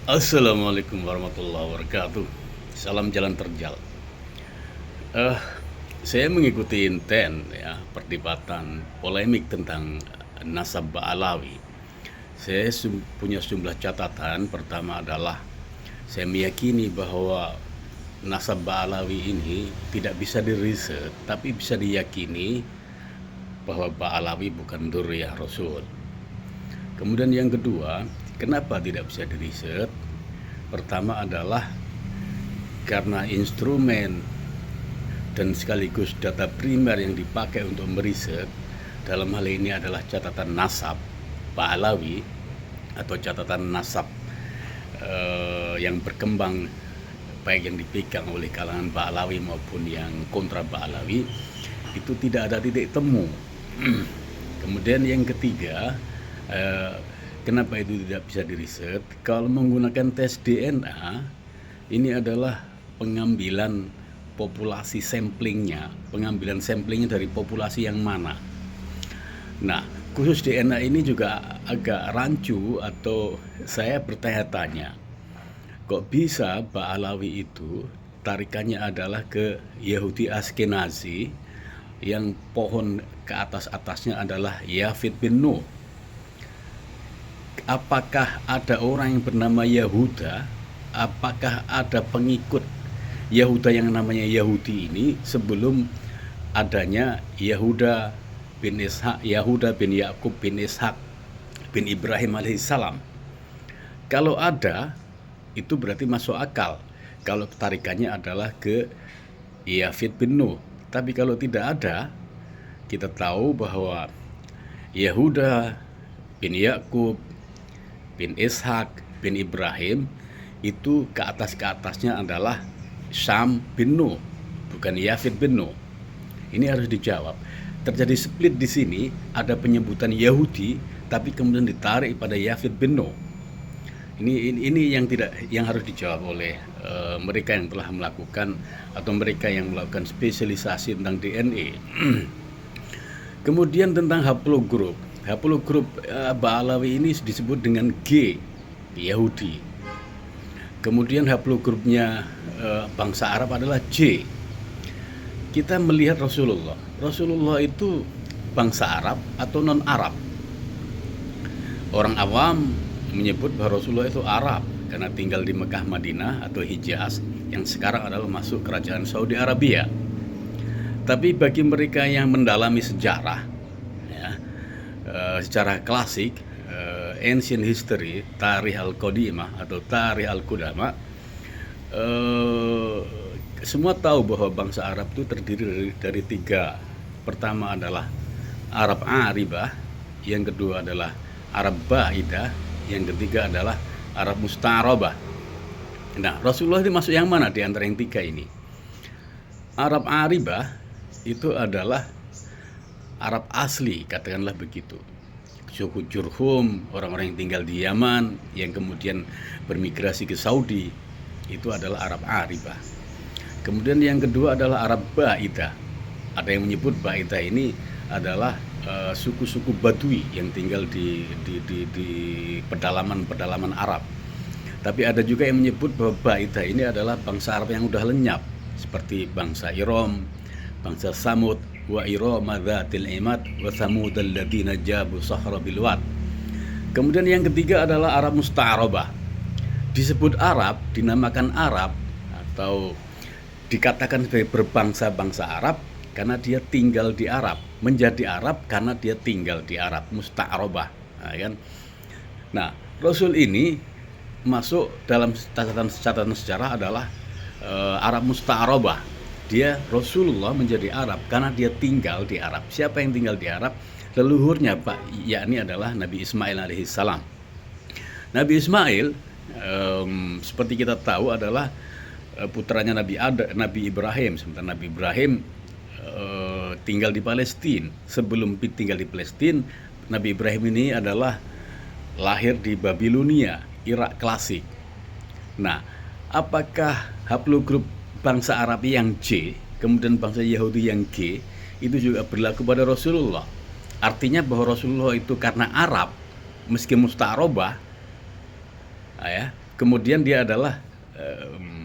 Assalamualaikum warahmatullahi wabarakatuh. Salam jalan terjal. Eh, saya mengikuti inten ya perdebatan polemik tentang nasab Ba'alawi. Saya punya sejumlah catatan. Pertama adalah saya meyakini bahwa nasab Ba'alawi ini tidak bisa diriset, tapi bisa diyakini bahwa Ba'alawi bukan dzurriyyah Rasul. Kemudian yang kedua, kenapa tidak bisa diriset? Pertama adalah karena instrumen dan sekaligus data primer yang dipakai untuk meriset dalam hal ini adalah catatan nasab Ba'alawi atau catatan nasab yang berkembang baik yang dipegang oleh kalangan Ba'alawi maupun yang kontra Ba'alawi, itu tidak ada titik temu. Kemudian yang ketiga, kenapa itu tidak bisa diriset? Kalau menggunakan tes DNA, ini adalah pengambilan populasi samplingnya, pengambilan samplingnya dari populasi yang mana. Nah, khusus DNA ini juga agak rancu, atau saya bertanya-tanya, kok bisa Ba'alawi itu tarikannya adalah ke Yahudi Askenazi yang pohon ke atas-atasnya adalah Yafid bin Nuh. Apakah ada orang yang bernama Yahuda? Apakah ada pengikut Yahuda yang namanya Yahudi ini sebelum adanya Yahuda bin Ishak, Yahuda bin Yakub bin Ishak bin Ibrahim alaihissalam? Kalau ada, itu berarti masuk akal kalau tarikannya adalah ke Yafid bin Nuh. Tapi kalau tidak ada, kita tahu bahwa Yahuda bin Yakub bin Ishak bin Ibrahim itu ke atasnya adalah Syam bin Nuh, bukan Yafid bin Nuh. Ini harus dijawab. Terjadi split di sini, ada penyebutan Yahudi tapi kemudian ditarik pada Yafid bin Nuh. Ini yang harus dijawab oleh mereka yang telah melakukan atau mereka yang melakukan spesialisasi tentang DNA. Kemudian tentang haplogroup. Haplogroup Ba'alawi ini disebut dengan G, Yahudi. Kemudian haplogrupnya bangsa Arab adalah J. Kita melihat Rasulullah itu bangsa Arab atau non-Arab. Orang awam menyebut bahwa Rasulullah itu Arab karena tinggal di Mekah, Madinah atau Hijaz yang sekarang adalah masuk kerajaan Saudi Arabia. Tapi bagi mereka yang mendalami sejarah, ya, secara klasik, ancient history, tarikh al-qadimah atau tarikh al-qudama, semua tahu bahwa bangsa Arab itu terdiri dari tiga. Pertama adalah Arab Aribah, yang kedua adalah Arab Baidah, yang ketiga adalah Arab Musta'arabah. Nah, Rasulullah ini masuk yang mana di antara yang tiga ini? Arab Aribah itu adalah Arab asli, katakanlah begitu. Suku Jurhum, orang-orang yang tinggal di Yaman, yang kemudian bermigrasi ke Saudi, itu adalah Arab Aribah. Kemudian yang kedua adalah Arab Baidah. Ada yang menyebut Baidah ini adalah suku-suku Badui yang tinggal di pedalaman-pedalaman Arab. Tapi ada juga yang menyebut bahwa Baidah ini adalah bangsa Arab yang udah lenyap, seperti bangsa Iram, bangsa Samud, wa Irama dzatil imad wa Samud alladziina jabu sahra bil wad. Kemudian yang ketiga adalah Arab Musta'arabah. Disebut Arab, dinamakan Arab atau dikatakan sebagai berbangsa-bangsa Arab karena dia tinggal di Arab, menjadi Arab karena dia tinggal di Arab, Musta'arabah. Nah, kan? Nah, Rasul ini masuk dalam catatan sejarah adalah Arab Musta'arabah. Dia Rasulullah menjadi Arab karena dia tinggal di Arab. Siapa yang tinggal di Arab? Leluhurnya Pak, yakni adalah Nabi Ismail alaihissalam. Nabi Ismail seperti kita tahu adalah putranya Nabi Ibrahim. Sementara Nabi Ibrahim tinggal di Palestina. Sebelum tinggal di Palestina, Nabi Ibrahim ini adalah lahir di Babilonia, Irak klasik. Nah, apakah haplogrup bangsa Arab yang J, kemudian bangsa Yahudi yang G, itu juga berlaku pada Rasulullah? Artinya bahwa Rasulullah itu karena Arab, meski musta'arabah, ya, kemudian dia adalah em,